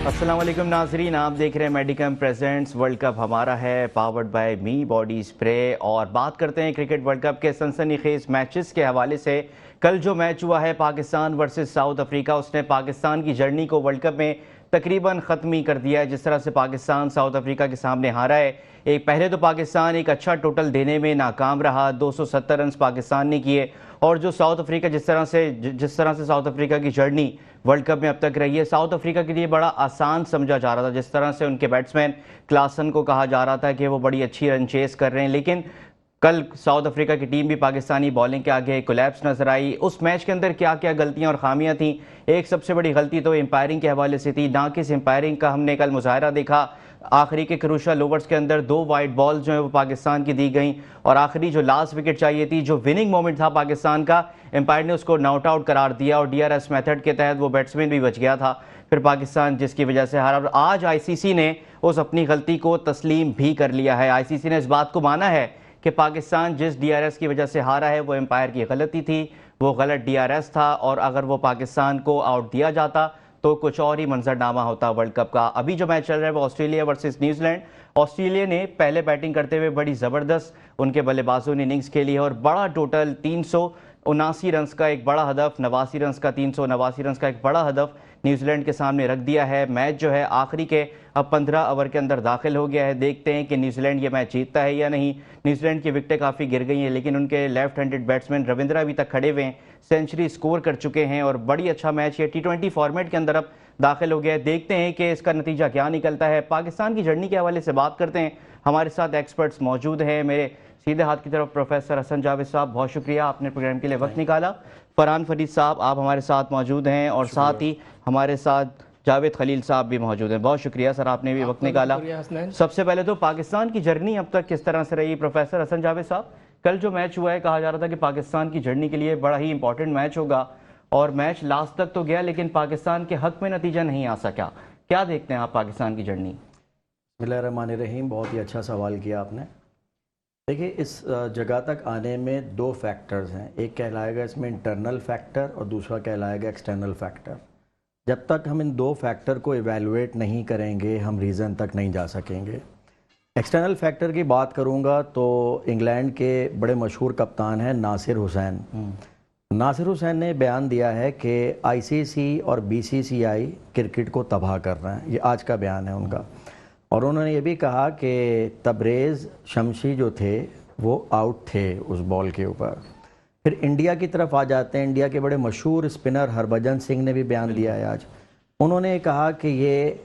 अस्सलाम वालेकुम नाजरीन, आप देख रहे हैं मेडिकम प्रेजेंट्स। वर्ल्ड कप हमारा है, powered by me body spray. और बात करते हैं क्रिकेट वर्ल्ड कप के सनसनीखेज मैचेस के हवाले से। कल जो मैच हुआ है पाकिस्तान वर्सेस साउथ अफ्रीका, उसने पाकिस्तान की जर्नी को वर्ल्ड कप में तकरीबन ख़त्म ही कर दिया है। जिस तरह से पाकिस्तान साउथ अफ्रीका के सामने हारा है, एक पहले तो पाकिस्तान एक अच्छा टोटल देने में नाकाम रहा, 270 रन पाकिस्तान ने किए। और जो साउथ अफ्रीका जिस तरह से साउथ अफ्रीका की जर्नी वर्ल्ड कप में अब तक रही है, साउथ अफ्रीका के लिए बड़ा आसान समझा जा रहा था। जिस तरह से उनके बैट्समैन क्लासन को कहा जा रहा था कि वो बड़ी अच्छी रन चेस कर रहे हैं, लेकिन कल साउथ अफ्रीका की टीम भी पाकिस्तानी बॉलिंग के आगे कोलैप्स नजर आई। उस मैच के अंदर क्या क्या गलतियां और खामियां थी, एक सबसे बड़ी गलती तो एम्पायरिंग के हवाले से थी। नाकिस एम्पायरिंग का हमने कल मुजाहरा देखा। आखिरी के क्रूशल ओवर्स के अंदर 2 वाइड बॉल जो है वो पाकिस्तान की दी गई, और आखिरी जो लास्ट विकेट चाहिए थी, जो विनिंग मोमेंट था पाकिस्तान का, एम्पायर ने उसको नॉट आउट करार दिया और DRS मेथड के तहत वो बैट्समैन भी बच गया था। फिर पाकिस्तान जिसकी वजह से हारा। और आज ICC ने उस अपनी गलती को तस्लीम भी कर लिया है। ICC ने इस बात को माना है कि पाकिस्तान जिस DRS की वजह से हारा है वो एम्पायर की गलती थी, वो गलत DRS था, और अगर वो पाकिस्तान को आउट दिया जाता तो कुछ और ही मंजरनामा होता वर्ल्ड कप का। अभी जो मैच चल रहा है वो ऑस्ट्रेलिया वर्सेस न्यूजीलैंड। ऑस्ट्रेलिया ने पहले बैटिंग करते हुए बड़ी ज़बरदस्त उनके बल्लेबाजों ने इनिंग्स खेली है, और बड़ा टोटल 379 रन का एक बड़ा हदफ, 89 रन का 389 रन का एक बड़ा हदफ न्यूजीलैंड के सामने रख दिया है। मैच जो है आखिरी के अब 15 ओवर के अंदर दाखिल हो गया है। देखते हैं कि न्यूजीलैंड ये मैच जीतता है या नहीं। न्यूजीलैंड की विकेटें काफ़ी गिर गई हैं, लेकिन उनके लेफ्ट हैंडेड बैट्समैन रविंद्रा अभी तक खड़े हुए हैं, सेंचुरी स्कोर कर चुके हैं, और बड़ी अच्छा मैच ये T20 फॉर्मेट के अंदर अब दाखिल हो गया है। देखते हैं कि इसका नतीजा क्या निकलता है। पाकिस्तान की जर्नी के हवाले से बात करते हैं। हमारे साथ एक्सपर्ट्स मौजूद हैं। मेरे सीधे हाथ की तरफ प्रोफेसर हसन जावेद साहब, बहुत शुक्रिया आपने प्रोग्राम के लिए वक्त निकाला। फरहान फरीद साहब, आप हमारे साथ मौजूद हैं, और साथ ही हमारे साथ जावेद खलील साहब भी मौजूद हैं। बहुत शुक्रिया सर, आपने भी वक्त निकाला। सबसे पहले तो पाकिस्तान की जर्नी अब तक किस तरह से रही प्रोफेसर हसन जावेद साहब? कल जो मैच हुआ है, कहा जा रहा था कि पाकिस्तान की जर्नी के लिए बड़ा ही इंपॉर्टेंट मैच होगा, और मैच लास्ट तक तो गया, लेकिन पाकिस्तान के हक में नतीजा नहीं आ सका। क्या देखते हैं आप पाकिस्तान की जर्नी? बिस्मिल्लाहिर्रहमानिर्रहीम, बहुत ही अच्छा सवाल किया आपने। देखिए, इस जगह तक आने में 2 फैक्टर्स हैं। एक कहलाएगा इसमें इंटरनल फैक्टर और दूसरा कहलाएगा एक्सटर्नल फैक्टर। जब तक हम इन 2 फैक्टर को इवैल्यूएट नहीं करेंगे, हम रीज़न तक नहीं जा सकेंगे। एक्सटर्नल फैक्टर की बात करूंगा तो इंग्लैंड के बड़े मशहूर कप्तान हैं नासिर हुसैन। नासिर हुसैन ने बयान दिया है कि ICC और BCCI क्रिकेट को तबाह कर रहे हैं। ये आज का बयान है उनका। और उन्होंने ये भी कहा कि तबरेज़ शमशी जो थे वो आउट थे उस बॉल के ऊपर। फिर इंडिया की तरफ आ जाते हैं। इंडिया के बड़े मशहूर स्पिनर हरभजन सिंह ने भी बयान दिया है आज। उन्होंने कहा कि ये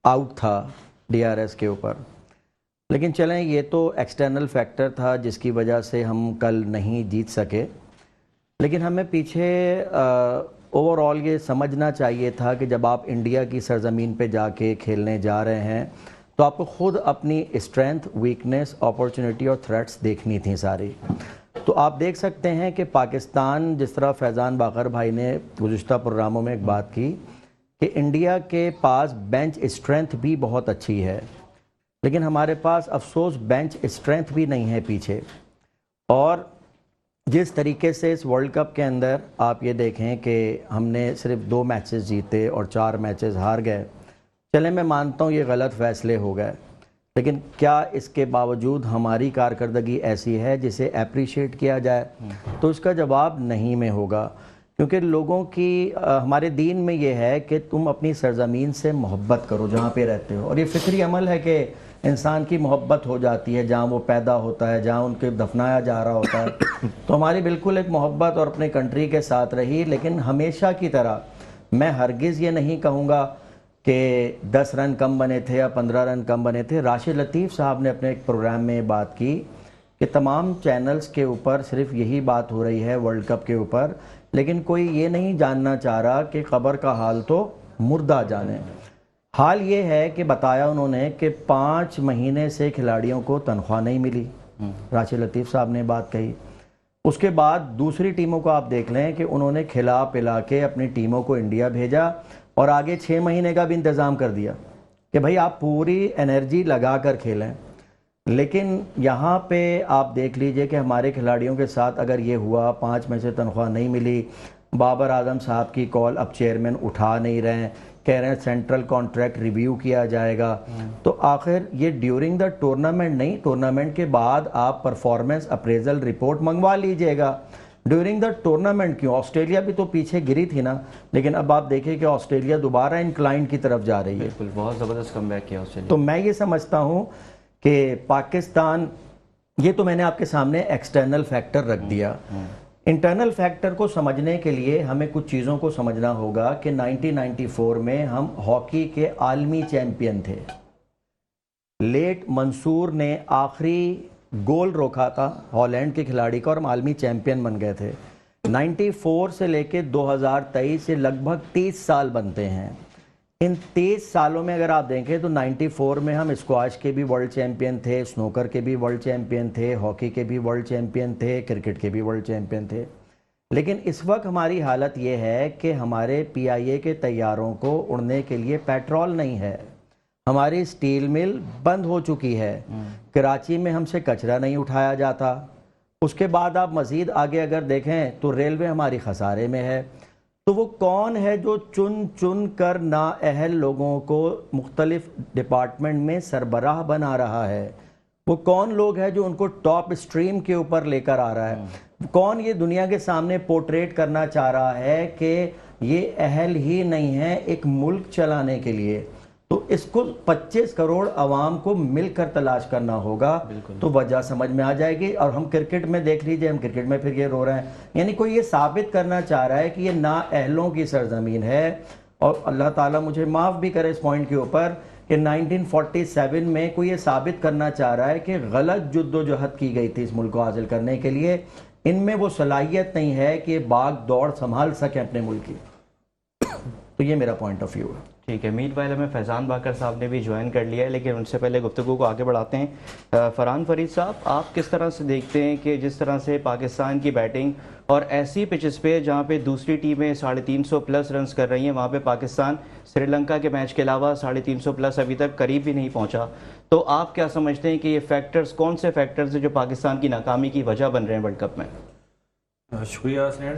आउट था DRS के ऊपर। लेकिन चलें, ये तो एक्सटर्नल फैक्टर था जिसकी वजह से हम कल नहीं जीत सके। लेकिन हमें पीछे ओवरऑल ये समझना चाहिए था कि जब आप इंडिया की सरजमीन पे जाके खेलने जा रहे हैं तो आपको ख़ुद अपनी स्ट्रेंथ, वीकनेस, अपॉर्चुनिटी और थ्रेट्स देखनी थी सारी। तो आप देख सकते हैं कि पाकिस्तान, जिस तरह फैज़ान बाकर भाई ने गुज़िश्ता प्रोग्रामों में एक बात की कि इंडिया के पास बेंच स्ट्रेंथ भी बहुत अच्छी है, लेकिन हमारे पास अफसोस बेंच स्ट्रेंथ भी नहीं है पीछे। और जिस तरीके से इस वर्ल्ड कप के अंदर आप ये देखें कि हमने सिर्फ 2 मैचेस जीते और 4 मैचेस हार गए। चले, मैं मानता हूँ ये गलत फ़ैसले हो गए, लेकिन क्या इसके बावजूद हमारी कारकर्दगी ऐसी है जिसे अप्रिशिएट किया जाए? तो इसका जवाब नहीं में होगा, क्योंकि लोगों की हमारे दीन में ये है कि तुम अपनी सरजमीन से मोहब्बत करो जहाँ पे रहते हो, और ये फ़िक्री अमल है कि इंसान की मोहब्बत हो जाती है जहाँ वो पैदा होता है, जहाँ उनके दफनाया जा रहा होता है। तो हमारी बिल्कुल एक मोहब्बत और अपने कंट्री के साथ रही। लेकिन हमेशा की तरह मैं हरगिज़ ये नहीं कहूँगा कि 10 रन कम बने थे या 15 रन कम बने थे। राशिद लतीफ़ साहब ने अपने एक प्रोग्राम में बात की कि तमाम चैनल्स के ऊपर सिर्फ यही बात हो रही है वर्ल्ड कप के ऊपर, लेकिन कोई ये नहीं जानना चाह रहा कि ख़बर का हाल तो मुर्दा जाने। हाल ये है कि बताया उन्होंने कि 5 महीने से खिलाड़ियों को तनख्वाह नहीं मिली। राशिद लतीफ़ साहब ने बात कही। उसके बाद दूसरी टीमों को आप देख लें कि उन्होंने खिला पिला के अपनी टीमों को इंडिया भेजा और आगे 6 महीने का भी इंतज़ाम कर दिया कि भाई आप पूरी एनर्जी लगा कर खेलें। लेकिन यहाँ पे आप देख लीजिए कि हमारे खिलाड़ियों के साथ अगर ये हुआ, 5 में से तनख्वाह नहीं मिली, बाबर आजम साहब की कॉल अब चेयरमैन उठा नहीं रहे हैं, कह रहे हैं सेंट्रल कॉन्ट्रैक्ट रिव्यू किया जाएगा। तो आखिर ये ड्यूरिंग द टूर्नामेंट नहीं, टूर्नामेंट के बाद आप परफॉर्मेंस अप्रेजल रिपोर्ट मंगवा लीजिएगा। ड्यूरिंग द टूर्नामेंट क्यों? ऑस्ट्रेलिया भी तो पीछे गिरी थी ना, लेकिन अब आप देखिए कि ऑस्ट्रेलिया दोबारा इंक्लाइन की तरफ जा रही है। बिल्कुल, बहुत ज़बरदस्त कमबैक किया ऑस्ट्रेलिया। तो मैं ये समझता हूँ कि पाकिस्तान, ये तो मैंने आपके सामने एक्सटर्नल फैक्टर रख दिया। इंटरनल फैक्टर को समझने के लिए हमें कुछ चीज़ों को समझना होगा कि 1994 में हम हॉकी के आलमी चैंपियन थे। लेट मंसूर ने आखिरी गोल रोका था हॉलैंड के खिलाड़ी का और हम आलमी चैंपियन बन गए थे। 94 से लेके 2023 से लगभग 30 साल बनते हैं। इन 30 सालों में अगर आप देखें तो 94 में हम स्क्वाश के भी वर्ल्ड चैंपियन थे, स्नूकर के भी वर्ल्ड चैंपियन थे, हॉकी के भी वर्ल्ड चैंपियन थे, क्रिकेट के भी वर्ल्ड चैंपियन थे। लेकिन इस वक्त हमारी हालत ये है कि हमारे PIA के तैयारों को उड़ने के लिए पेट्रोल नहीं है। हमारी स्टील मिल बंद हो चुकी है। कराची में हमसे कचरा नहीं उठाया जाता। उसके बाद आप मज़ीद आगे अगर देखें तो रेलवे हमारी खसारे में है। तो वो कौन है जो चुन चुन कर नाअहल लोगों को मुख्तलिफ डिपार्टमेंट में सरबराह बना रहा है? वो कौन लोग हैं जो उनको टॉप स्ट्रीम के ऊपर लेकर आ रहा है? कौन ये दुनिया के सामने पोर्ट्रेट करना चाह रहा है कि ये अहल ही नहीं है एक मुल्क चलाने के लिए? तो इसको 25 करोड़ अवाम को मिलकर तलाश करना होगा, तो वजह समझ में आ जाएगी। और हम क्रिकेट में देख लीजिए, हम क्रिकेट में फिर ये रो रहे हैं, यानी कोई ये साबित करना चाह रहा है कि ये नाअहलों की सरजमीन है। और अल्लाह ताला मुझे माफ़ भी करे इस पॉइंट के ऊपर कि 1947 में कोई ये साबित करना चाह रहा है कि गलत जुद्दोजहद की गई थी इस मुल्क को हासिल करने के लिए। इनमें वो सलाहियत नहीं है कि भाग दौड़ संभाल सकें अपने मुल्क की। तो ये मेरा पॉइंट ऑफ व्यू है। ठीक है, मीट वाले में फैज़ान बाकर साहब ने भी ज्वाइन कर लिया है, लेकिन उनसे पहले गुफ्तगू को आगे बढ़ाते हैं। फरहान फरीद साहब, आप किस तरह से देखते हैं कि जिस तरह से पाकिस्तान की बैटिंग और ऐसी पिचेस पे जहाँ पे दूसरी टीमें 350 प्लस रन्स कर रही हैं, वहाँ पे पाकिस्तान श्रीलंका के मैच के अलावा 350 प्लस अभी तक करीब भी नहीं पहुँचा, तो आप क्या समझते हैं कि ये फैक्टर्स कौन से फैक्टर्स हैं जो पाकिस्तान की नाकामी की वजह बन रहे हैं वर्ल्ड कप में? शुक्रिया स्नेह।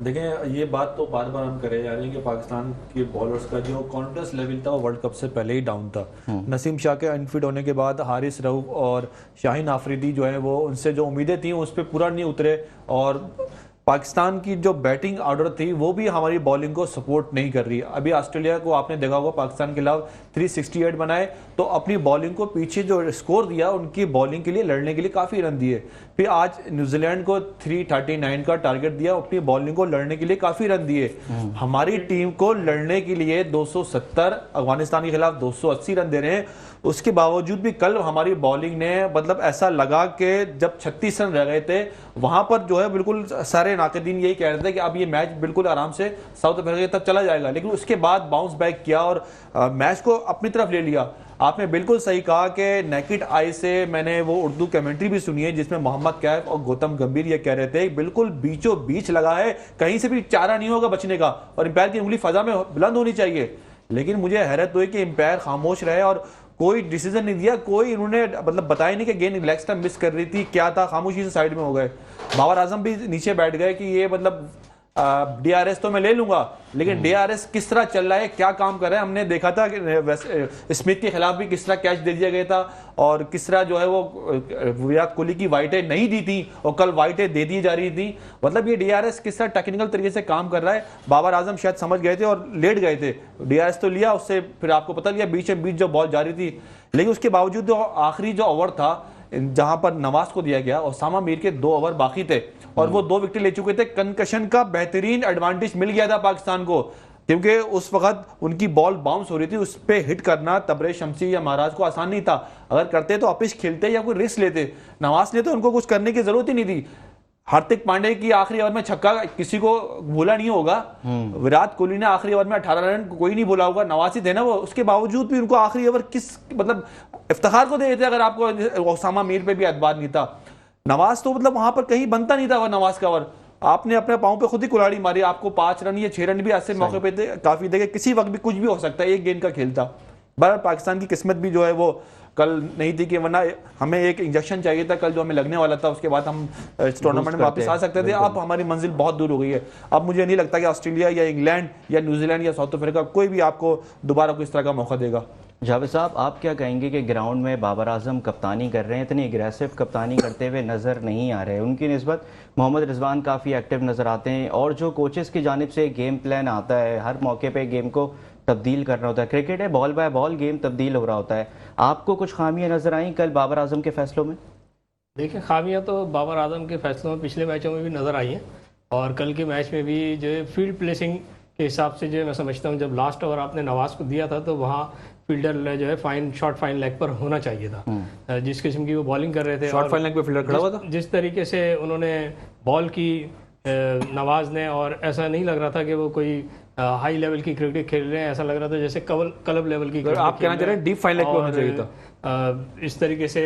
देखें, ये बात तो बार बार हम करे जा रहे हैं कि पाकिस्तान के बॉलर्स का जो कॉन्फिडेंस लेवल था वो वर्ल्ड कप से पहले ही डाउन था। नसीम शाह के अनफिट होने के बाद हारिस रऊफ और शाहीन आफरीदी जो है वो उनसे जो उम्मीदें थी उस पर पूरा नहीं उतरे, और पाकिस्तान की जो बैटिंग ऑर्डर थी वो भी हमारी बॉलिंग को सपोर्ट नहीं कर रही। अभी ऑस्ट्रेलिया को आपने देखा होगा, पाकिस्तान के खिलाफ 368 बनाए, तो अपनी बॉलिंग को पीछे जो स्कोर दिया उनकी बॉलिंग के लिए लड़ने के लिए काफ़ी रन दिए। फिर आज न्यूजीलैंड को 339 का टारगेट दिया, अपनी बॉलिंग को लड़ने के लिए काफ़ी रन दिए। हमारी टीम को लड़ने के लिए 270, अफगानिस्तान के खिलाफ 280 रन दे रहे हैं। उसके बावजूद भी कल हमारी बॉलिंग ने मतलब ऐसा लगा कि जब 36 रन रह गए थे वहां पर जो है बिल्कुल सारे नाक़दीन यही कह रहे थे कि अब ये मैच बिल्कुल आराम से साउथ अफ्रीका तक चला जाएगा, लेकिन उसके बाद बाउंस बैक किया और मैच को अपनी तरफ ले लिया। आपने बिल्कुल सही कहा कि नेकेड आई से मैंने वो उर्दू कमेंट्री भी सुनी है जिसमें मोहम्मद कैफ और गौतम गंभीर ये कह रहे थे बिल्कुल बीचों बीच लगा है, कहीं से भी चारा नहीं होगा बचने का और एम्पायर की उंगली फजा में बुलंद होनी चाहिए। लेकिन मुझे हैरत हुई कि एम्पायर खामोश रहे और कोई डिसीजन नहीं दिया, कोई इन्होंने मतलब बताया नहीं कि गेंद लेग स्टंप मिस कर रही थी, क्या था, खामोशी से साइड में हो गए। बाबर आजम भी नीचे बैठ गए कि ये मतलब DRS तो मैं ले लूंगा, लेकिन DRS किस तरह चल रहा है, क्या काम कर रहा है। हमने देखा था कि स्मिथ के खिलाफ भी किस तरह कैच दे दिया गया था और किस तरह जो है वो विराट कोहली की वाइटें नहीं दी थी और कल वाइटें दे दी जा रही थी। मतलब ये DRS किस तरह टेक्निकल तरीके से काम कर रहा है। बाबर आजम शायद समझ गए थे और लेट गए थे। DRS तो लिया, उससे फिर आपको पता लिया बीच में बीच जो बॉल जा रही थी, लेकिन उसके बावजूद जो आखिरी जो ओवर था जहां पर नवाज को दिया गया, ओसामा मीर के 2 ओवर बाकी थे और वो 2 विकेट ले चुके थे। कंकशन का बेहतरीन एडवांटेज मिल गया था पाकिस्तान को, क्योंकि उस वक्त उनकी बॉल बाउंस हो रही थी, उस पर हिट करना तबरेज शमसी या महाराज को आसान नहीं था। अगर करते तो अपिश खेलते या कोई रिस्क लेते। नवाज ने तो उनको कुछ करने की जरूरत ही नहीं थी। हार्दिक पांडे की आखिरी ओवर में छक्का किसी को भूला नहीं होगा, विराट कोहली ने आखिरी ओवर में 18 रन कोई नहीं भूला होगा, नवासी थे ना वो। उसके बावजूद भी उनको आखिरी ओवर किस मतलब इफ्तिखार को दे देते अगर आपको ओसामा मीर पे भी एतबार नहीं था। नवाज तो मतलब वहां पर कहीं बनता नहीं था। नवाज का ओवर आपने अपने पांव पे खुद ही कुल्हाड़ी मारी। आपको 5 रन या 6 रन भी ऐसे मौके पे थे, काफी देखे, किसी वक्त भी कुछ भी हो सकता है, एक गेंद का खेल था। बहरहाल पाकिस्तान की किस्मत भी जो है वो कल नहीं थी कि वरना हमें एक इंजेक्शन चाहिए था कल जो हमें लगने वाला था, उसके बाद हम इस टूर्नामेंट में वापस आ सकते थे। अब हमारी मंजिल बहुत दूर हो गई है। अब मुझे नहीं लगता कि ऑस्ट्रेलिया या इंग्लैंड या न्यूजीलैंड या साउथ अफ्रीका कोई भी आपको दोबारा कोई इस तरह का मौका देगा। जावेद साहब, आप क्या कहेंगे कि ग्राउंड में बाबर आजम कप्तानी कर रहे हैं, इतनी एग्रेसिव कप्तानी करते हुए नज़र नहीं आ रहे, उनकी निस्बत मोहम्मद रिजवान काफ़ी एक्टिव नज़र आते हैं, और जो कोचेस की जानिब से गेम प्लान आता है हर मौके पे गेम को तब्दील करना होता है, क्रिकेट है बॉल बाय बॉल गेम तब्दील हो रहा होता है, आपको कुछ खामियां नज़र आई कल बाबर आजम के फैसलों में? देखिए, खामियां तो बाबर आजम के फैसलों में पिछले मैचों में भी नज़र आई हैं, और कल के मैच में भी जो है फील्ड प्लेसिंग के हिसाब से जो है मैं समझता हूँ जब लास्ट ओवर आपने नवाज को दिया था तो वहाँ फील्डर जो है फाइन लेग पर होना चाहिए था। जिस किस्म की वो बॉलिंग कर रहे थे, शॉर्ट फाइन लेग पे फील्डर खड़ा हुआ था, जिस तरीके से उन्होंने बॉल की नवाज ने, और ऐसा नहीं लग रहा था कि वो कोई हाई लेवल की क्रिकेट खेल रहे हैं, ऐसा लग रहा था जैसे क्लब लेवल की क्रिकेट। आप कहना चाह रहे हैं डीप फाइन लेग पे होना चाहिए था। इस तरीके से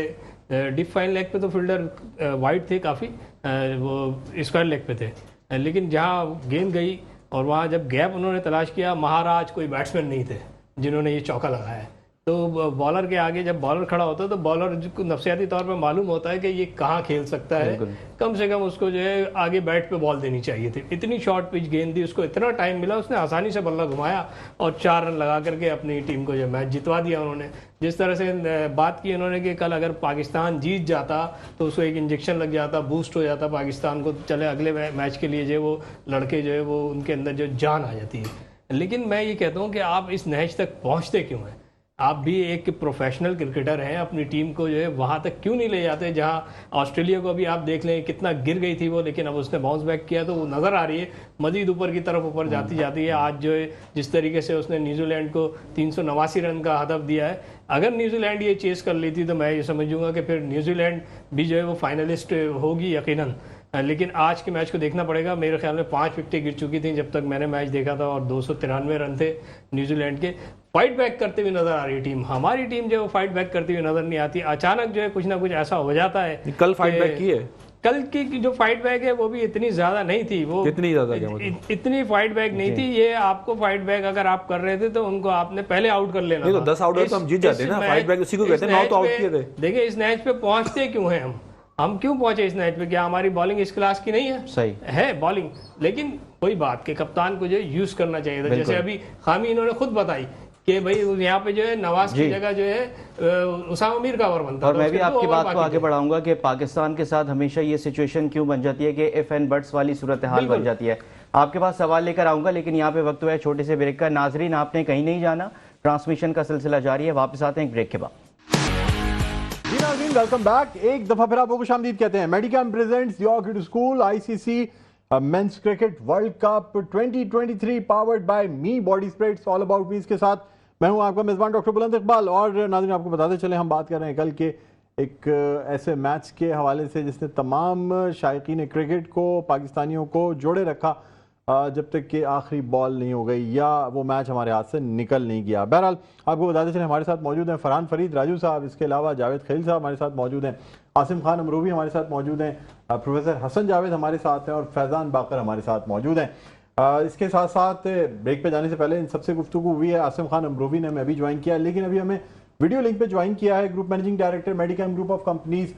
डीप फाइन लेग पे तो फील्डर वाइड थे काफ़ी, वो स्क्वायर लेग पे थे, लेकिन जहाँ गेंद गई और वहाँ जब गैप उन्होंने तलाश किया, महाराज कोई बैट्समैन नहीं थे जिन्होंने ये चौका लगाया है। तो बॉलर के आगे जब बॉलर खड़ा होता है तो बॉलर को नफसियाती तौर पर मालूम होता है कि ये कहाँ खेल सकता है, कम से कम उसको जो है आगे बैट पे बॉल देनी चाहिए थी। इतनी शॉर्ट पिच गेंद थी, उसको इतना टाइम मिला, उसने आसानी से बल्ला घुमाया और 4 रन लगा करके अपनी टीम को जो मैच जितवा दिया उन्होंने। जिस तरह से बात की उन्होंने कि कल अगर पाकिस्तान जीत जाता तो उसको एक इंजेक्शन लग जाता, बूस्ट हो जाता पाकिस्तान को, चले अगले मैच के लिए जो वो लड़के जो है वो उनके अंदर जो जान आ जाती है। लेकिन मैं ये कहता हूँ कि आप इस नहज तक पहुँचते क्यों हैं? आप भी एक प्रोफेशनल क्रिकेटर हैं, अपनी टीम को जो है वहाँ तक क्यों नहीं ले जाते? जहाँ ऑस्ट्रेलिया को अभी आप देख लें कितना गिर गई थी वो, लेकिन अब उसने बाउंस बैक किया तो वो नज़र आ रही है मजीद ऊपर की तरफ ऊपर जाती जाती है। आज जो है जिस तरीके से उसने न्यूजीलैंड को 389 रन का हदफ दिया है, अगर न्यूजीलैंड ये चेस कर लेती तो मैं ये समझूंगा कि फिर न्यूजीलैंड भी जो है वो फाइनलिस्ट होगी यकीनन। लेकिन आज के मैच को देखना पड़ेगा। मेरे ख्याल में 5 विकेटें गिर चुकी थी जब तक मैंने मैच देखा था, और 293 रन थे न्यूजीलैंड के। फाइट बैक करते हुए नजर आ रही टीम, हमारी टीम जो है फाइट बैक करती हुई नजर नहीं आती। अचानक जो है कुछ ना कुछ ऐसा हो जाता है। कल फाइट बैक की है, कल की जो फाइट बैक है वो भी इतनी ज्यादा नहीं थी, वो कितनी ज्यादा इतनी फाइट बैक नहीं थी। ये आपको फाइट बैक अगर आप कर रहे थे तो उनको आपने पहले आउट कर लेना था। 10 आउट तो हम जीत जाते ना, फाइट बैक उसी को कहते हैं, 9 तो आउट किए थे। देखिए इस मैच पे पहुंचते क्यों हैं हम क्यों पहुंचे इस मैच पे? क्या हमारी बॉलिंग इस क्लास की नहीं है? सही है बॉलिंग, लेकिन कोई बात के कप्तान को जो यूज करना चाहिए था। जैसे अभी खामी इन्होंने खुद बताई कि भाई यहाँ पे जो है नवाज की जगह जो है उसामा मीर का ओवर बनता। और मैं भी आपकी बात को आगे बढ़ाऊंगा कि पाकिस्तान के साथ हमेशा ये सिचुएशन क्यों बन जाती है कि इफ एंड बट्स वाली सूरत हाल बन जाती है। आपके पास सवाल लेकर आऊंगा, लेकिन यहाँ पे वक्त हुआ है छोटे से ब्रेक का। नाजरीन, आपने कहीं नहीं जाना, ट्रांसमिशन का सिलसिला जारी है, वापस आते हैं एक ब्रेक के बाद। Welcome back. एक दफा फिर आपको खुशामदीद कहते हैं। Medicom presents your kid school ICC men's cricket world Cup 2023 powered by me body spray, it's all about मी के साथ मैं हूं आपका मेजबान डॉक्टर बुलंद इकबाल। और नाज़रीन, आपको बताते चले हम बात कर रहे हैं कल के एक ऐसे मैच के हवाले से जिसने तमाम शायकीन क्रिकेट को, पाकिस्तानियों को जोड़े रखा जब तक कि आखिरी बॉल नहीं हो गई या वो मैच हमारे हाथ से निकल नहीं गया। बहरहाल आपको बताते चले हमारे साथ मौजूद हैं फरहान फरीद राजू साहब, इसके अलावा जावेद खलील साहब हमारे साथ मौजूद हैं, आसिम खान अमरूवी हमारे साथ मौजूद हैं, प्रोफेसर हसन जावेद हमारे साथ हैं और फैज़ान बाकर हमारे साथ मौजूद हैं। इसके साथ साथ ब्रेक पे जाने से पहले इन सबसे गुफ्तगू हुई है। आसिम खान अमरूवी ने हमें अभी ज्वाइन किया, लेकिन अभी हमें वीडियो लिंक पे ज्वाइन किया है group managing director Medicam group of companies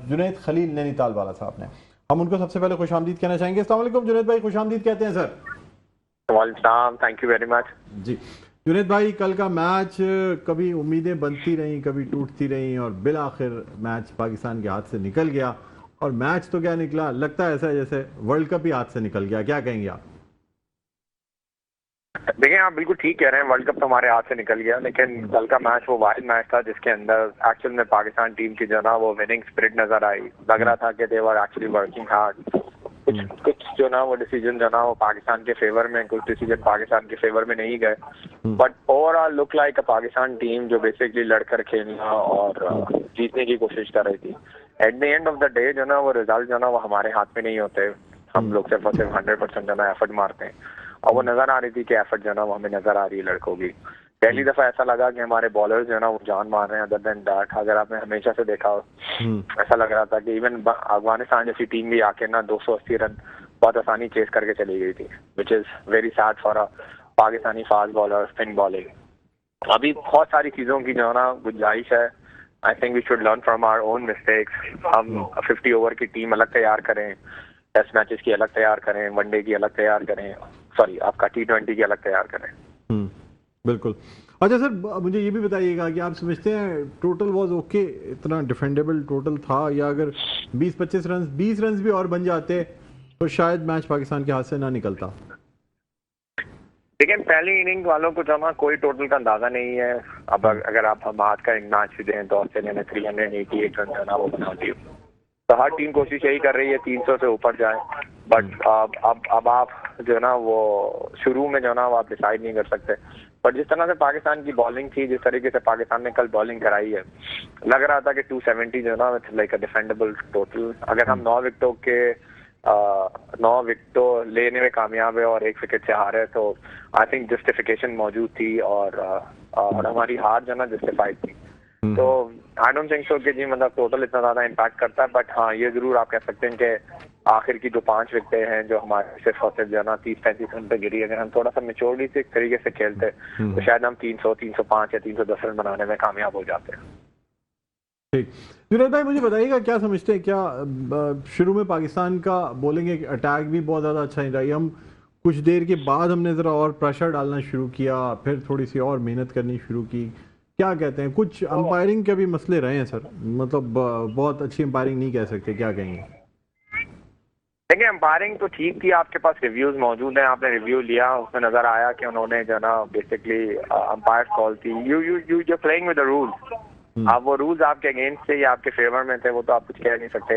Junaid Khalil Nainital वाला साहब ने। हम उनको सबसे पहले खुशामदीद कहना चाहेंगे। अस्सलाम वालेकुम जुनैद भाई, खुशामदीद कहते हैं सर। वालेकुम, थैंक यू वेरी मच जी। जुनैद भाई, कल का मैच कभी उम्मीदें बनती रहीं, कभी टूटती रहीं और बिल आखिर मैच पाकिस्तान के हाथ से निकल गया। और मैच तो क्या निकला, लगता है ऐसा जैसे वर्ल्ड कप ही हाथ से निकल गया। क्या कहेंगे आप? देखिए, आप बिल्कुल ठीक कह रहे हैं, वर्ल्ड कप तो हमारे हाथ से निकल गया, लेकिन कल का मैच वो वाइल्ड मैच था जिसके अंदर एक्चुअल में पाकिस्तान टीम की जो ना वो विनिंग स्पिरिट नजर आई। लग रहा था कि दे वर एक्चुअली वर्किंग हार्ड। कुछ जो ना वो डिसीजन जो ना वो पाकिस्तान के फेवर में, कुछ डिसीजन पाकिस्तान के फेवर में नहीं गए, but overall look like a Pakistan team जो बेसिकली लड़कर खेलना और जीतने की कोशिश कर रही थी। At the end of the day जो ना वो रिजल्ट जो ना वो हमारे हाथ में नहीं होते। हम लोग सिर्फ 100% जो ना एफर्ट मारते हैं, और वो नजर आ रही थी कि एफर्ट जो ना वो हमें नजर आ रही है लड़कों की। पहली दफा ऐसा लगा कि हमारे बॉलर्स जो है ना वो जान मार रहे हैं। अदर देन दैट, अगर आपने हमेशा से देखा हो, ऐसा लग रहा था कि इवन अफगानिस्तान जैसी टीम भी आके ना 280 रन बहुत आसानी चेस करके चली गई थी, which is very sad for a Pakistani fast bowler spin bowling. अभी बहुत सारी चीजों की जो है ना गुंजाइश है। I think we should learn from our own mistakes. हम 50 ओवर की टीम अलग तैयार करें, टेस्ट मैचेस की अलग तैयार करें, वनडे की अलग तैयार करें, सॉरी आपका T20 की अलग तैयार करें। बिल्कुल। अच्छा सर, मुझे ये भी बताइएगा कि आप समझते हैं टोटल वाज ओके, इतना डिफेंडेबल टोटल था, या अगर 20-25 रन 20 रन भी और बन जाते तो शायद मैच पाकिस्तान के हाथ से ना निकलता? लेकिन पहली इनिंग वालों को जो ना कोई टोटल का अंदाजा नहीं है। अब अगर आप हम आज का एक मैच भी दें तो ऑस्ट्रेलिया ने 388 रन जो है ना वो बना दिए। तो हर टीम कोशिश यही कर रही है 300 से ऊपर जाए, बट अब आप जो है ना वो शुरू में जो है ना वो आप डिसाइड नहीं कर सकते। पर जिस तरह से पाकिस्तान की बॉलिंग थी, जिस तरीके से पाकिस्तान ने कल बॉलिंग कराई है, लग रहा था कि 270 जो है ना लाइक अ डिफेंडेबल टोटल। अगर हम 9 विकेटों लेने में कामयाब है और 1 विकेट से हारे तो आई थिंक जस्टिफिकेशन मौजूद थी और हमारी हार जो ना जस्टिफाइड थी। तो आई डोंट थिंक सो कि जी मतलब टोटल इतना ज्यादा इम्पैक्ट करता है, बट हाँ ये जरूर आप कह सकते हैं कि आखिर की जो 5 विकेटें हैं जो हमारे सिर्फ और सिर्फ जो है ना 30-35 रन पे गिरी, अगर हम थोड़ा सा मेच्योरिटी से तरीके से खेलते तो शायद हम 300, 305 या 310 रन बनाने में कामयाब हो जाते हैं। ठीक, जुनैद भाई मुझे बताइएगा क्या समझते हैं, क्या शुरू में पाकिस्तान का बॉलिंग एक अटैक भी बहुत ज़्यादा अच्छा नहीं रहा, हम कुछ देर के बाद हमने ज़रा और प्रेशर डालना शुरू किया, फिर थोड़ी सी और मेहनत करनी शुरू की, क्या कहते हैं? कुछ अंपायरिंग के भी मसले रहे हैं सर, मतलब बहुत अच्छी अंपायरिंग नहीं कह सकते, क्या कहेंगे? देखिए अंपायरिंग तो ठीक थी, आपके पास रिव्यूज मौजूद हैं, आपने रिव्यू लिया, उसमें नजर आया कि उन्होंने जो ना बेसिकली अंपायर कॉल थी। You playing with the rules. अब वो रूल्स आपके अगेंस्ट थे या आपके फेवर में थे वो तो आप कुछ कह नहीं सकते।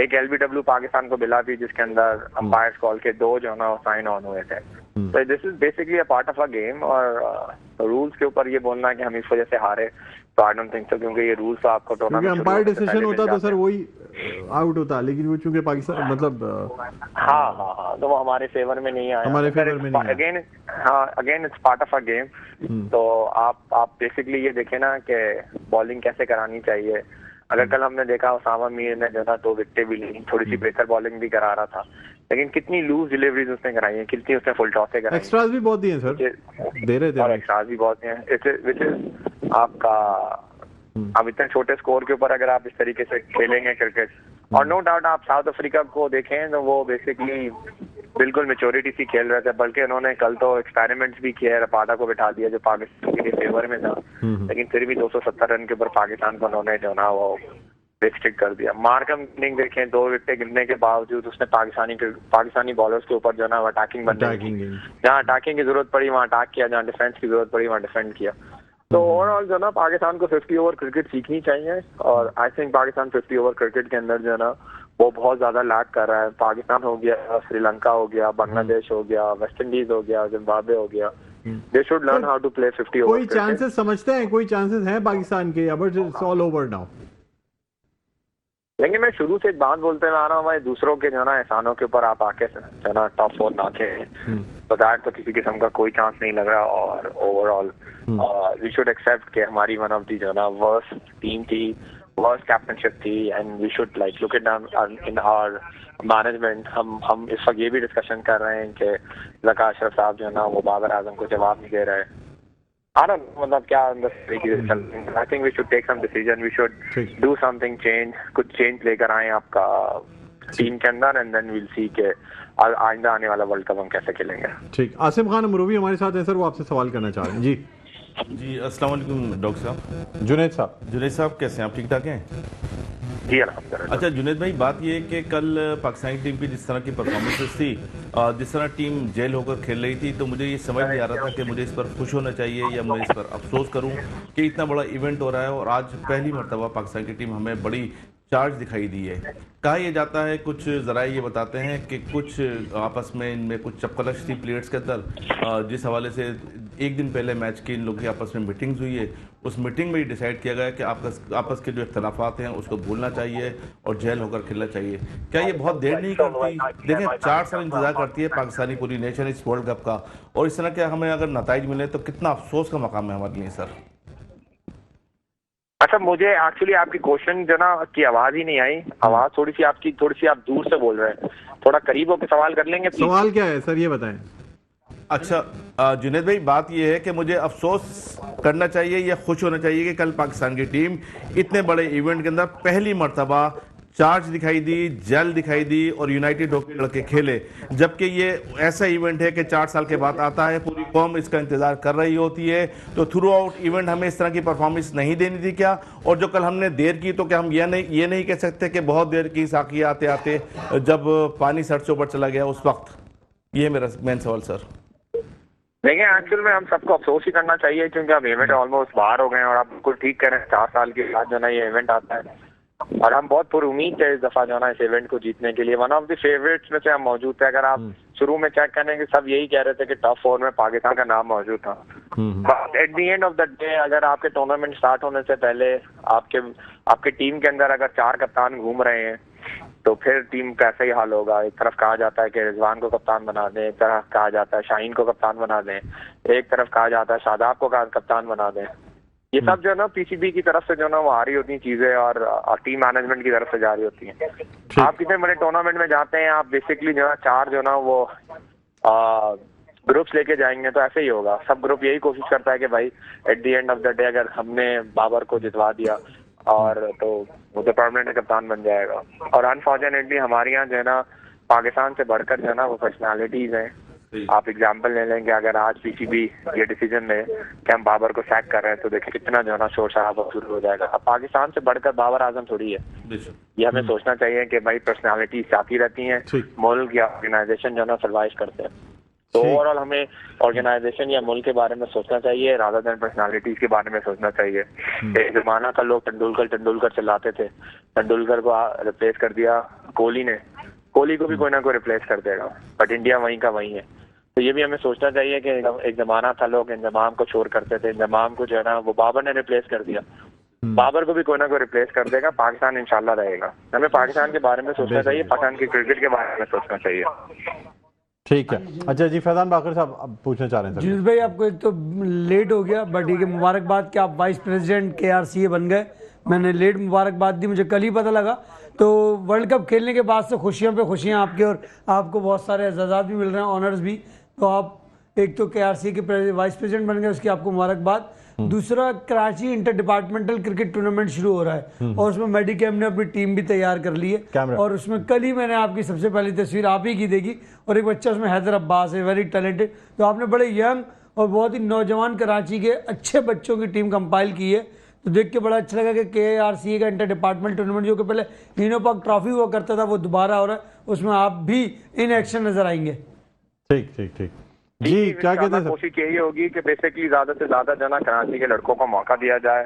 एक LBW पाकिस्तान को मिला भी जिसके अंदर अंपायर कॉल के 2 जो ना साइन ऑन हुए थे। तो this is basically a part of a game और रूल्स के ऊपर ये बोलना है कि हम इस वजह से हारे तो आई डोंट थिंक सो, क्योंकि ये रूल्स तो आपको टूर्नामेंट अंपायर डिसीजन होता तो सर वही आउट होता, लेकिन वो चूंकि पाकिस्तान मतलब हाँ तो वो हमारे फेवर में नहीं आया, हमारे फेवर में नहीं again again it's part of a game. तो आप बेसिकली ये देखें ना कि बॉलिंग कैसे करानी चाहिए। अगर कल हमने देखा उसामा मीर ने जो ना 2 विकेटें भी ली, थोड़ी सी बेहतर बॉलिंग भी करा रहा था, लेकिन कितनी लूज डिलीवरीज उसने कराई है, कितनी उसने फुल टॉसें कराई, एक्स्ट्रास भी बहुत दिए सर, दे रहे थे और एक्स्ट्रास भी बहुत दिए, विच इज आपका अब इतने छोटे स्कोर के ऊपर अगर आप इस तरीके से खेलेंगे क्रिकेट, और नो डाउट आप साउथ अफ्रीका को देखें तो वो बेसिकली बिल्कुल मेच्योरिटी सी खेल रहे थे, बल्कि उन्होंने कल तो एक्सपेरिमेंट्स भी किए, रपाडा को बिठा दिया जो पाकिस्तान के फेवर में था, लेकिन फिर भी 270 रन के ऊपर पाकिस्तान को उन्होंने जो ना वो रिस्ट्रिक्ट कर दिया। मार्कम इनिंग देखें, 2 विकेट गिरने के बावजूद उसने पाकिस्तानी बॉलर्स के ऊपर जो ना अटैकिंग जहाँ अटैकिंग की जरूरत पड़ी वहाँ अटैक किया, जहाँ डिफेंस की जरूरत पड़ी वहाँ डिफेंड किया। तो ओवरऑल जो ना पाकिस्तान को 50 ओवर क्रिकेट सीखनी चाहिए और I think Pakistan 50 over cricket के अंदर जो ना वो बहुत ज्यादा लैक कर रहा है। पाकिस्तान हो गया, श्रीलंका हो गया, बांग्लादेश हो गया, वेस्ट इंडीज हो गया, जिम्बाब्वे हो गया, they should learn how to play 50 over. कोई चांसेस समझते हैं, कोई चांसेस हैं पाकिस्तान के, या but it's all over now? लेकिन मैं शुरू से एक बात बोलते हुए आ रहा हूँ भाई, दूसरों के जो ना एहसानों के ऊपर आप आके जो ना टॉप 4 ना खेलें तो दैट तो किसी किस्म का कोई चांस नहीं लग रहा। और ओवरऑल वी शुड एक्सेप्ट कि हमारी वन ऑफ दी जो ना वर्स्ट टीम थी, वर्स्ट कैप्टनशिप थी, and we should like look it in our management. हम इस वक्त ये भी डिस्कशन कर रहे हैं कि ज़का अशरफ साहब जो है ना वो बाबर आजम को जवाब नहीं दे रहे हैं। मतलब क्या I think we should take some decision, we should do something, change, कुछ चेंज लेकर आए आपका टीम के अंदर, एंड देन वील सी के आइंदा आने वाला वर्ल्ड कप हम कैसे खेलेंगे। ठीक, आसिम खान अमरूवी हमारे साथ हैं सर, वो आपसे सवाल करना चाह रहे हैं। जी अस्सलाम वालेकुम डॉक्टर साहब। जुनैद साहब कैसे हैं आप? ठीक ठाक हैं? जी अल्हम्दुलिल्लाह। अच्छा जुनैद भाई, बात ये है कि कल पाकिस्तानी टीम की जिस तरह की परफॉर्मेंसेस थी, जिस तरह टीम जेल होकर खेल रही थी, तो मुझे ये समझ नहीं आ रहा था कि मुझे इस पर खुश होना चाहिए या मैं इस पर अफसोस करूं कि इतना बड़ा इवेंट हो रहा है और आज पहली मरतबा पाकिस्तान की टीम हमें बड़ी चार्ज दिखाई दी है। कहा यह जाता है, कुछ ज़राए ये बताते हैं कि कुछ आपस में इनमें कुछ चपकलश थी प्लेयर्स के अंदर, जिस हवाले से एक दिन पहले मैच की इन लोगों की आपस में मीटिंग्स हुई है, उस मीटिंग में ये डिसाइड किया गया कि आपस के जो इख्तलाफात हैं उसको भूलना चाहिए और जेल होकर खेलना चाहिए। क्या ये बहुत देर नहीं करती? देखें 4 साल इंतजार करती है पाकिस्तानी पूरी नेशन इस वर्ल्ड कप का, और इस तरह के हमें अगर नताइज मिले तो कितना अफसोस का मकाम है हमारे लिए सर। अच्छा, मुझे एक्चुअली आपकी क्वेश्चन जो ना की आवाज ही नहीं आई, आवाज थोड़ी सी आप दूर से बोल रहे हैं, थोड़ा करीब होकर सवाल कर लेंगे। सवाल क्या है सर, ये बताएं। अच्छा जुनैद भाई, बात यह है कि मुझे अफसोस करना चाहिए या खुश होना चाहिए कि कल पाकिस्तान की टीम इतने बड़े इवेंट के अंदर पहली मर्तबा चार्ज दिखाई दी, जेल दिखाई दी और यूनाइटेड होकर लड़के खेले, जबकि ये ऐसा इवेंट है कि 4 साल के बाद आता है, पूरी कौम इसका इंतजार कर रही होती है। तो थ्रू आउट इवेंट हमें इस तरह की परफॉर्मेंस नहीं देनी थी क्या? और जो कल हमने देर की, तो क्या हम ये नहीं कह सकते कि बहुत देर की साकी आते आते जब पानी सर से ऊपर चला गया उस वक्त? ये मेरा मेन सवाल सर। देखिए, एक्चुअल में हम सबको अफसोस ही करना चाहिए क्योंकि अब इवेंट ऑलमोस्ट बाहर हो गए हैं और आप बिल्कुल ठीक करें, 4 साल के बाद जो ना ये इवेंट आता है और हम बहुत पुरुमीद थे इस दफा जो ना इस इवेंट को जीतने के लिए। वन ऑफ द फेवरेट्स में से हम मौजूद थे। अगर आप शुरू में चेक करें कि सब यही कह रहे थे कि टॉप 4 में पाकिस्तान का नाम मौजूद था, but at the end of the day अगर आपके टूर्नामेंट स्टार्ट होने से पहले आपके टीम के अंदर अगर 4 कप्तान घूम रहे हैं तो फिर टीम का ऐसा ही हाल होगा। एक तरफ कहा जाता है कि रिजवान को कप्तान बना दें, एक तरफ कहा जाता है शाहीन को कप्तान बना दें, एक तरफ कहा जाता है शादाब को कप्तान बना दें। ये सब जो है ना पीसीबी की तरफ से जो ना वो आ रही होती हैं चीजें और टीम मैनेजमेंट की तरफ से जा रही होती हैं। आप कितने बड़े टूर्नामेंट में जाते हैं, आप बेसिकली जो है 4 जो ना वो ग्रुप्स लेके जाएंगे तो ऐसे ही होगा। सब ग्रुप यही कोशिश करता है कि भाई at the end of the day अगर हमने बाबर को जितवा दिया और तो वो तो परमानेंट कप्तान बन जाएगा। और अनफॉर्चुनेटली हमारे यहाँ जो है ना पाकिस्तान से बढ़कर जो है ना वो पर्सनालिटीज हैं। आप एग्जाम्पल ले लेंगे, अगर आज पीसीबी ये डिसीजन ले कि हम बाबर को सैक कर रहे हैं तो देखिए कितना जो है ना शोर शराबा शुरू हो जाएगा। अब पाकिस्तान से बढ़कर बाबर आजम थोड़ी है, ये हमें सोचना चाहिए कि भाई पर्सनालिटी आती रहती हैं, मुल्क या ऑर्गेनाइजेशन जो है ना सर्वाइव करते हैं। तो ओवरऑल हमें ऑर्गेनाइजेशन या मुल्क के बारे में सोचना चाहिए रादर देन पर्सनालिटीज के बारे में सोचना चाहिए। एक जमाना था लोग तेंदुलकर चिल्लाते थे, तेंदुलकर को रिप्लेस कर दिया कोहली ने, कोहली को भी कोई ना कोई रिप्लेस कर देगा, बट इंडिया वहीं का वहीं है। तो ये भी हमें सोचना चाहिए कि एक जमाना था लोग इंजमाम को छोड़ करते थे, इंजमाम को जो है ना वो बाबर ने रिप्लेस कर दिया, बाबर को भी कोई ना कोई रिप्लेस कर देगा, पाकिस्तान इंशाल्लाह रहेगा। हमें पाकिस्तान के बारे में सोचना चाहिए, पाकिस्तान की क्रिकेट के बारे में सोचना चाहिए। ठीक है। अच्छा जी, फैजान बाकर साहब अब पूछना चाह रहे हैं। जुनैद भाई, आपको एक तो लेट हो गया, बट ठीक है, मुबारकबाद कि आप वाइस प्रेसिडेंट KRCA बन गए। मैंने लेट मुबारकबाद दी, मुझे कल ही पता लगा। तो वर्ल्ड कप खेलने के बाद से खुशियों पे खुशियां आपके, और आपको बहुत सारे एजाज़ात भी मिल रहे हैं, ऑनर्स भी। तो आप एक तो KRCA के वाइस प्रेसिडेंट बन गए, उसकी आपको मुबारकबाद। दूसरा, Karachi inter departmental cricket tournament शुरू हो रहा है और उसमें मेडिकैम ने अपनी टीम भी तैयार कर ली है। और उसमें कल ही मैंने आपकी सबसे पहली तस्वीर आप ही की देखी, और एक बच्चा उसमें हैदर अब्बास है, वेरी टैलेंटेड। तो आपने बड़े यंग और बहुत ही नौजवान कराची के अच्छे बच्चों की टीम कंपाइल की है। तो देख के बड़ा अच्छा लगा कि KRCA का इंटर डिपार्टमेंट टूर्नामेंट जो कि पहले हीनो पाक ट्रॉफी हुआ करता था वो दोबारा हो रहा है, उसमें आप भी इन एक्शन नजर आएंगे। ठीक ठीक ठीक जी, क्या कहते हैं? कोशिश यही होगी कि बेसिकली ज्यादा से ज्यादा जो ना कराची के लड़कों को मौका दिया जाए।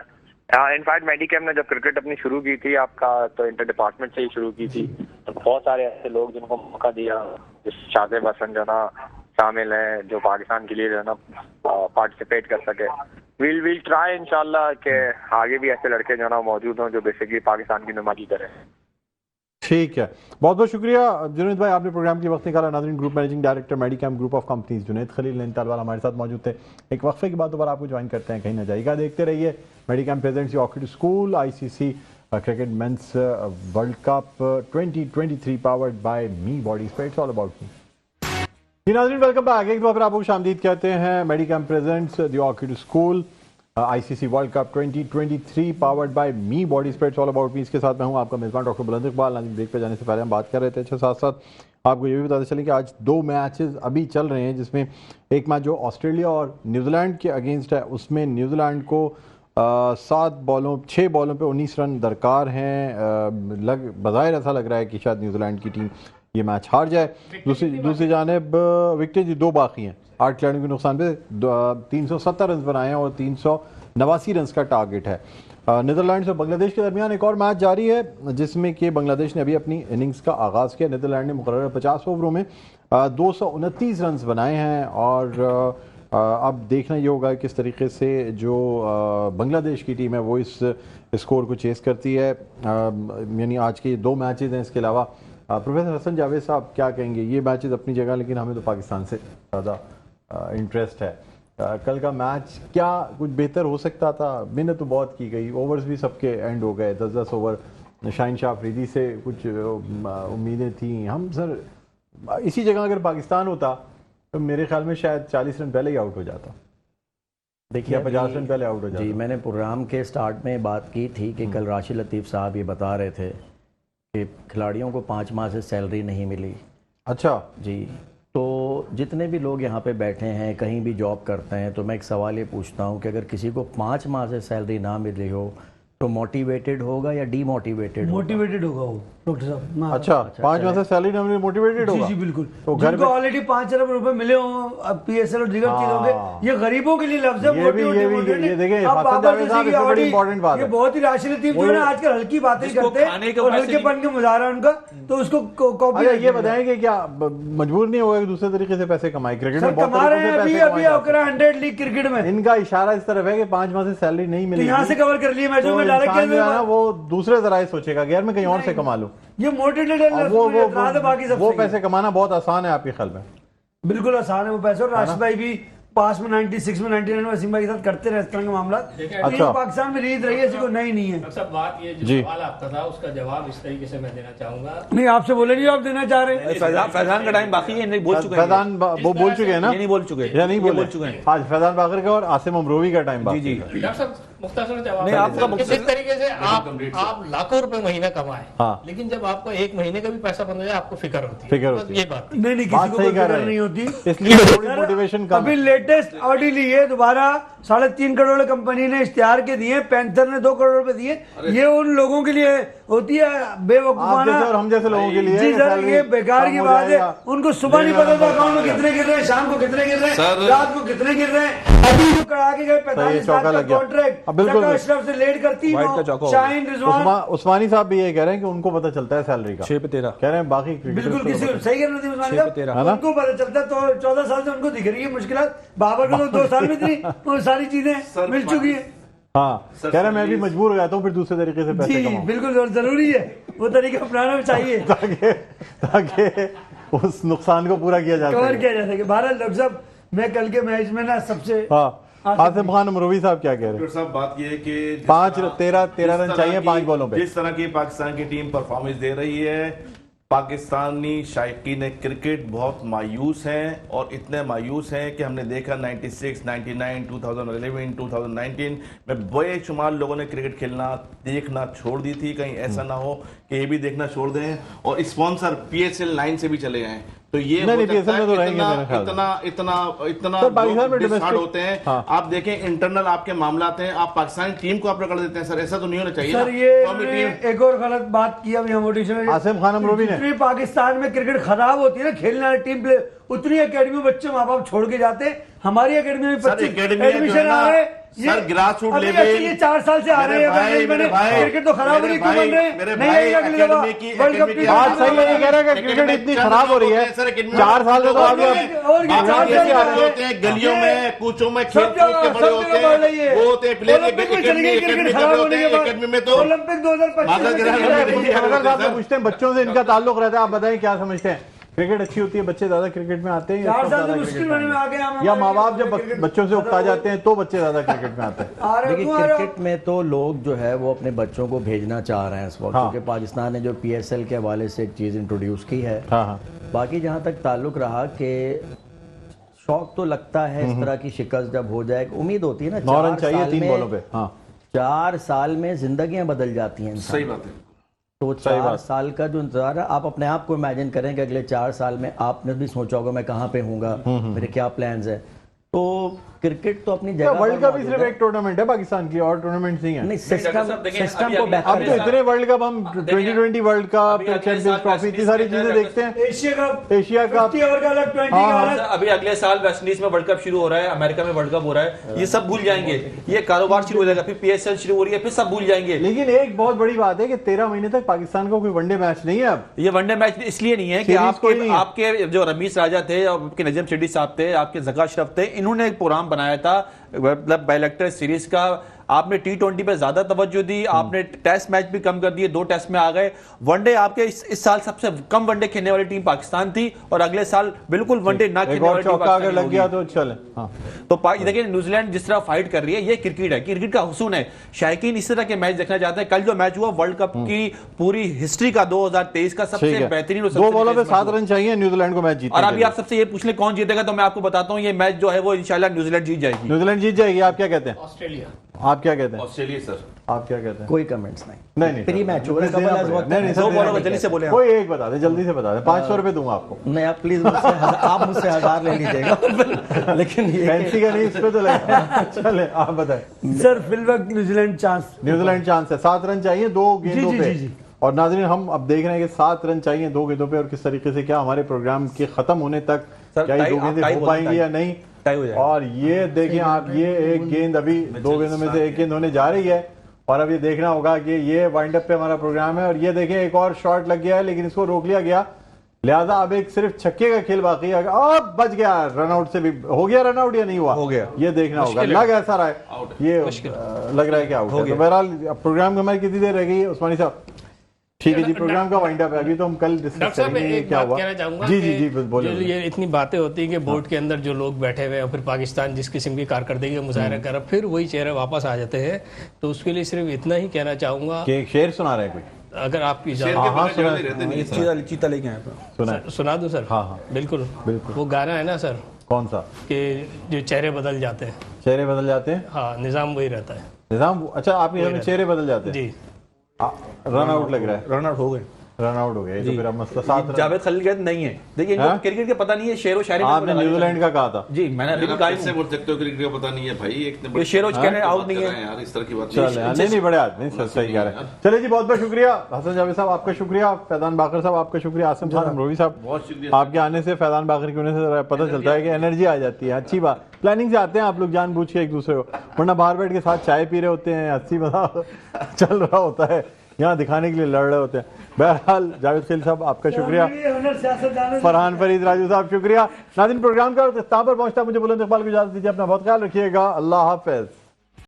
इनफैक्ट मेडिकैम ने जब क्रिकेट अपनी शुरू की थी आपका तो इंटर डिपार्टमेंट से ही शुरू की थी, तो बहुत सारे ऐसे लोग जिनको मौका दिया, शादिब हसन जो ना शामिल हैं, जो पाकिस्तान के लिए जो ना पार्टिसिपेट कर सके। विल ट्राई इंशाल्लाह कि आगे भी ऐसे लड़के जो ना मौजूद हों जो बेसिकली पाकिस्तान की नुमाइंदगी करें। ठीक है, बहुत बहुत शुक्रिया जुनैद भाई, आपने प्रोग्राम के वक्त निकाला। नाज़रीन, group managing director Medicam group of companies Junaid Khalil Nainital वाला हमारे साथ मौजूद थे। एक वक्फे के बाद दोबारा आपको ज्वाइन करते हैं, कहीं ना जाइएगा, देखते रहिए Medicam presents Orchid School ICC cricket men's World Cup 2023 powered by me body spray, it's all about me. नाज़रीन, वेलकम बैक। एक बार फिर आपको खुशामदीद कहते हैं। Medicam presents the Orchid School ICC World Cup 2023 powered by me body spray, it's all about me. इसके साथ मैं हूं आपका मेज़बान डॉक्टर बुलंद इकबाल। नाज़रीन, ब्रेक पे जाने से पहले हम बात कर रहे थे, अच्छा साथ साथ आपको ये भी बताते चलें कि आज 2 मैचेस अभी चल रहे हैं, जिसमें एक मैच जो ऑस्ट्रेलिया और न्यूजीलैंड के अगेंस्ट है, उसमें न्यूजीलैंड को 6 बॉलों पे 19 रन दरकार हैं। बज़ाहिर ऐसा लग रहा है कि शायद न्यूजीलैंड की टीम ये मैच हार जाए। दूसरी जानिब विकेटें जी 2 बाकी हैं, 8 खिलाड़ियों के नुकसान पे 370 रन बनाए हैं और 389 रन का टारगेट है। नीदरलैंड्स और बांग्लादेश के दरमियान एक और मैच जारी है, जिसमें कि बांग्लादेश ने अभी अपनी इनिंग्स का आगाज़ किया। नीदरलैंड ने मुकर्रर 50 ओवरों में 229 रन बनाए हैं और अब देखना ये होगा किस तरीके से जो बांग्लादेश की टीम है वो इस स्कोर को चेस करती है। यानी आज के 2 मैचेज़ हैं, इसके अलावा प्रोफेसर हसन जावेद साहब क्या कहेंगे? ये मैचेस अपनी जगह, लेकिन हमें तो पाकिस्तान से ज़्यादा इंटरेस्ट है। कल का मैच क्या कुछ बेहतर हो सकता था? मेहनत तो बहुत की गई, ओवर्स भी सबके एंड हो गए, 10-10 ओवर। शाहीन शाह अफरीदी से कुछ उम्मीदें थी। हम सर इसी जगह अगर पाकिस्तान होता तो मेरे ख्याल में शायद 40 रन पहले ही आउट हो जाता, देखिए या 50 रन पहले आउट हो जाता। जी, मैंने प्रोग्राम के स्टार्ट में बात की थी कि कल राशिद लतीफ़ साहब ये बता रहे थे कि खिलाड़ियों को 5 माह से सैलरी नहीं मिली। अच्छा जी, तो जितने भी लोग यहाँ पे बैठे हैं, कहीं भी जॉब करते हैं, तो मैं एक सवाल ये पूछता हूँ कि अगर किसी को 5 माह से सैलरी ना मिली हो तो मोटिवेटेड होगा या डीमोटिवेटेड? मोटिवेटेड होगा वो डॉक्टर साहब ना। अच्छा, 5 माह से सैलरी ना मिले मोटिवेटेड जी होगा। जी बिल्कुल। तो घर जिनको में ऑलरेडी 5 अरब रुपए मिले हो पीएसएल और दीगर चीजों के, ये गरीबों के लिए लफ्ज है। ये देखिए हसन जावेद साहब, इसमें बड़ी इंपॉर्टेंट बात ये है। बहुत ही राशिद लतीफ जो है ना आजकल हल्की बातें करते हैं और हल्केपन के मुजाहरा उनका, तो उसको कॉपी। अच्छा ये बताएं कि क्या मजबूर नहीं होगा कि दूसरे तरीके से पैसे कमाए? क्रिकेट में बहुत कमा रहे हैं तरीके अभी से पैसे अभी कमाए ओकरा 100 लीग क्रिकेट में। इनका इशारा इस तरफ है कि 5 माह से सैलरी नहीं तो मिलेगी, यहाँ से कवर कर लिए मैचों में डायरेक्ट इंसान जो है ना वो दूसरे जराए सोचेगा कि यार मैं कहीं और से कमा लूं। ये मोटिवेटेड और वो पैसे कमाना बहुत आसान है आपके ख्याल में? बिल्कुल आसान है वो पैसे। और राशिद भाई भी पास में 96 में 99 में वसीम भाई के साथ करते रहे इस तरह के मामला। अच्छा। पाकिस्तान में रीत रही है, ऐसी कोई नई नहीं है। सब बात ये जो सवाल आपका था उसका जवाब इस तरीके से मैं देना चाहूंगा। नहीं आपसे बोले नहीं, आप देना चाह रहे हैं। फैजान का टाइम बाकी है, नहीं बोल चुके हैं। फैजान वो बोल चुके हैं ना? ये नहीं बोल चुके, या नहीं बोल चुके हैं। आज फैजान बाकर का और आसिम अमरोवी का टाइम बाकी है। डॉक्टर साहब मुख्तसर जवाब नहीं, आपका किस तरीके से आप लाखों रुपए महीना कमाए, हाँ। लेकिन जब आपको एक महीने का भी पैसा बन जाए आपको फिक्र होती है। फिक्र होती है। ये बात नहीं नहीं, बात किसी को सही कोई कर फिक्र रहे हैं। नहीं होती, इसलिए थोड़ी मोटिवेशन कम अभी है। लेटेस्ट ऑडी ली है दोबारा 3.5 करोड़ कंपनी ने इश्तिहार के दिए, पैंथर ने 2 करोड़ रुपए दिए। ये उन लोगों के लिए होती है आप बेवकूफाना, जैसे और हम जैसे लोगों के लिए जी सर सैलरी ये बेकार कम की हो बात है। जाएगा। उनको सुबह नहीं पता था अकाउंट में कितने गिर रहे हैं, शाम को कितने गिर रहे हैं, रात को कितने गिर रहे हैं। अभी जो करा के गए 45 लाख का कॉन्ट्रैक्ट बिल्कुल अशरफ से लेट करती शाहीन रिजवान उस्मानी साहब भी ये कह रहे हैं कि उनको पता चलता है सैलरी का। 6 पे 13 कह रहे हैं बाकी बिल्कुल किसी को सही कहना थी उस्मानी 6 पे 13 साहब, उनको पता चलता है। तो 14 साल से उनको दिख रही है मुश्किलात, बाबर को तो 2 साल में इतनी वो सारी चीजें मिल चुकी है। हाँ, कह रहे हैं मैं भी मजबूर हो जाता हूँ फिर दूसरे तरीके से पैसे जी कमाऊं बिल्कुल जरूरी है, वो तरीका अपनाना चाहिए ताकि उस नुकसान को पूरा किया जा कवर सके। किया जा सके। भारत लफ्जब मैं कल के मैच में ना सबसे हाँ, आसिम खान अमरोवी साहब क्या कह रहे हैं? डॉक्टर साहब बात यह है कि 13 रन चाहिए 5 बॉलों पे। जिस तरह की पाकिस्तान की टीम परफॉर्मेंस दे रही है, पाकिस्तानी शायकीन क्रिकेट बहुत मायूस हैं और इतने मायूस हैं कि हमने देखा 96, 99, 2011, 2019 में बेशुमार लोगों ने क्रिकेट खेलना देखना छोड़ दी थी। कहीं ऐसा ना हो कि ये भी देखना छोड़ दें और स्पॉन्सर PSL 9 से भी चले जाएं। तो ये नहीं, PSL में तो रहेंगे मेरे ख्याल से। इतना सर, पाकिस्तान में लोग domestic- होते हैं। हाँ। आप देखें इंटरनल आपके मामलात हैं, आप पाकिस्तानी टीम को आप रगड़ देते हैं। सर ऐसा तो नहीं होना चाहिए सर ना। ये कौमी टीम एक और गलत बात की अभी हम ऑडिशन आसिम खान अमरोवी ने। जितनी पाकिस्तान में क्रिकेट खराब होती है ना खेलने वाली टीम प्ले, उतनी एकेडमी बच्चे माँ बाप छोड़ के जाते हैं। हमारी एकेडमी में सर, 25 एकेडमी है जो एडमिशन है ना, आ रहे हैं। सर, ग्रासरूट अभी लेवल- ऐसे ये 4 साल से आ रहे हैं क्रिकेट तो खराब हो रही क्यों बन रहे हैं? नहीं आएगा अगली दफा वर्ल्ड कप की बात सही है, ये कह रहे हैं कि क्रिकेट इतनी खराब हो रही है 4 साल से तो और अभी क्या होते हैं गलियों में कूचों में खेल कूद के बड़े होते हैं, वो होते हैं प्लेयर क्रिकेट खराब होने के बाद एकेडमी में तो ओलंपिक 2025 साहब से पूछते हैं बच्चों से इनका ताल्लुक रहता है, आप बताएं क्या समझते हैं? क्रिकेट अच्छी होती है, बच्चे ज्यादा क्रिकेट में आते हैं या 4 कम साल ज्यादा से मुश्किल क्रिकेट होने में में आ गए हम, या माँ बाप जब क्रिकेट- बच्चों से उकता जाते हैं तो बच्चे ज्यादा क्रिकेट में आते हैं? आ रहे हो, देखिए क्यों आ रहे हो? क्रिकेट में तो लोग जो है वो अपने बच्चों को भेजना चाह रहे हैं इस वक्त, हाँ। क्योंकि पाकिस्तान ने जो PSL के हवाले से एक चीज़ इंट्रोड्यूस की है। हाँ हाँ, बाकी जहाँ तक ताल्लुक रहा कि शौक तो लगता है इस तरह की शिकस्त जब हो जाए, उम्मीद होती है ना 9 रन 4 चाहिए साल 3 में- बॉलों पे। हाँ 4 साल में जिंदगियां बदल जाती हैं इंसान सही की। बात है। तो सही 4 बात। साल का जो इंतजार है, आप अपने आप को इमेजिन करें कि अगले 4 साल में आपने भी सोचा होगा मैं कहाँ पे हूँगा, मेरे क्या प्लान्स है। तो क्रिकेट तो अपनी जगह वर्ल्ड पर कप ही मौजूद सिर्फ है। एक टूर्नामेंट है पाकिस्तान की, और टूर्नामेंट नहीं है। नहीं, डॉक्टर सिस्टम साहब देखिए, सिस्टम अभी- को अभी- बेहतर अब तो इतने वर्ल्ड कप हम 2020 वर्ल्ड कप, चैंपियंस ट्रॉफी इतनी सारी चीजें देखते हैं। Asia cup Asia cup 50 over का अलग 20 हाँ, का अलग। अभी अगले साल वेस्ट इंडीज में वर्ल्ड कप शुरू हो रहा है, अमेरिका में वर्ल्ड कप हो रहा है, ये सब भूल जाएंगे। ये कारोबार शुरू हो जाएगा, फिर PSL शुरू हो रही है, फिर सब भूल जाएंगे। लेकिन एक बहुत बड़ी बात है कि 13 महीने तक पाकिस्तान का कोई वनडे मैच नहीं है अब। ये वनडे मैच इसलिए नहीं है कि सीरीज कोई नहीं है। आपके जो रमीज राजा थे, आपके नजम शेट्टी साहब थे, आपके जका अशरफ थे, इन्होंने एक प्रोग्राम बनाया था मतलब बायलेक्टर सीरीज का आपने T20 पे ज्यादा तवज्जो दी, आपने टेस्ट मैच भी कम कर दिए, 2 टेस्ट में आ गए। वनडे आपके इस साल सबसे कम वनडे खेलने वाली टीम पाकिस्तान थी और अगले साल बिल्कुल वनडे ना खेलने वाली टीम अगर लग गया तो चले। हाँ। तो देखिए न्यूजीलैंड जिस तरह फाइट कर रही है, ये क्रिकेट है, क्रिकेट का हुसून है। शायकीन इस तरह के मैच देखना चाहते हैं। कल जो मैच हुआ वर्ल्ड कप की पूरी हिस्ट्री का 2023 का सबसे बेहतरीन और 2 बॉलों पे 7 रन चाहिए न्यूजीलैंड को मैच जीतने। और अभी आप सबसे ये पूछ ले कौन जीतेगा, तो मैं आपको बताता हूं ये मैच जो है वो इंशाल्लाह न्यूजीलैंड जीत जाएगी। न्यूजीलैंड जीत जाएगी। आप क्या कहते हैं? ऑस्ट्रेलिया। आप क्या कहते हैं? Australia sir. आप क्या कहते हैं? कोई कमेंट्स नहीं। नहीं प्री मैच होगा, नहीं नहीं सर, 2 बॉलों में जल्दी से बोले। कोई एक बता दे, जल्दी से बता दे। 500 रुपए दूंगा आपको। नहीं आप प्लीज आप मुझसे 1000 ले लीजिएगा लेकिन ये फैंसी का नहीं, इस पे तो लगेगा। चले आप बताएं सर फिलवक्त न्यूजीलैंड चांस। न्यूजीलैंड चांस है। 7 रन चाहिए 2 गेंदों पे। जी। और नाज़रीन हम अब देख रहे हैं कि 7 रन चाहिए 2 गेंदों पे और किस तरीके से क्या हमारे प्रोग्राम के खत्म होने तक क्या ये 2 गेंदें हो पाएंगी या नहीं। और ये देखिए आप, ये एक गेंद अभी 2 गेंदों में से एक गेंद होने जा रही है और अब ये देखना होगा कि ये वाइंड अप पे हमारा प्रोग्राम है। और ये देखें एक और शॉट लग गया है लेकिन इसको रोक लिया गया, लिहाजा अब एक सिर्फ छक्के का खेल बाकी है। अब बच गया, रनआउट से भी हो गया, रनआउट या नहीं हुआ हो गया, ये देखना होगा। लग ऐसा रहा है, ये लग रहा है कि आउट है। तो बहरहाल प्रोग्राम में हमारी कितनी देर रह गई उस्मानी साहब? ठीक है जी, प्रोग्राम का वाइंड अप है, अभी तो हम कल डिस्कस करेंगे क्या हुआ। कहना चाहूंगा जी जी जी बोलिए। जो ये इतनी बातें होती हैं कि बोर्ड के अंदर जो लोग बैठे हुए हैं फिर पाकिस्तान जिस किस्म की कारकर्दगी का मुजाहरा कर रहा, फिर वही चेहरे वापस आ जाते हैं। तो उसके लिए सिर्फ इतना ही कहना चाहूंगा कि एक शेर सुना रहे हैं कोई, अगर आपकी चीता लेके आए सुना दूं सर? हाँ बिल्कुल। वो गाना है ना सर, कौन सा? कि जो चेहरे बदल जाते हैं। चेहरे बदल जाते हैं? हाँ, निजाम वही रहता है। निजाम? अच्छा, आपके घर में चेहरे बदल जाते हैं जी। रन आउट लग रहा है। रन आउट हो गए, रन आउट हो गए। तो फिर अब मसला 7 जावेद खलील कहते नहीं है। देखिए इनको क्रिकेट के पता नहीं है, शेर व शायरी। आपने न्यूजीलैंड का कहा था। जी मैंने अभी कहा कैसे बोल सकते हो क्रिकेट का पता नहीं है भाई? एक शेर व कहने आउट नहीं है यार, इस तरह की बात चले नहीं बड़े आदमी सही कह रहे हैं। चले जी, बहुत बहुत शुक्रिया हसन जावेद साहब, आपका शुक्रिया। फैजान बाकर साहब आपका शुक्रिया। आसिम खान अमरोही साहब बहुत शुक्रिया। आपके आने से, फैजान बाकर के होने से पता चलता है कि एनर्जी आ जाती है। अच्छी बात, प्लानिंग से आते हैं आप लोग जानबूझ के एक दूसरे को, वरना बाहर बैठ के साथ चाय पी रहे होते हैं, हंसी मजाक चल रहा होता है, यहाँ दिखाने के लिए लड़ रहे होते हैं। बहरहाल जावेद खलील साहब आपका शुक्रिया। फरहान फरीद राजू साहब शुक्रिया। नाज़रीन, प्रोग्राम का इख्तिताम पर पहुंचता, मुझे बुलंद इकबाल को इजाजत दीजिए। अपना बहुत ख्याल रखिएगा। अल्लाह हाफिज।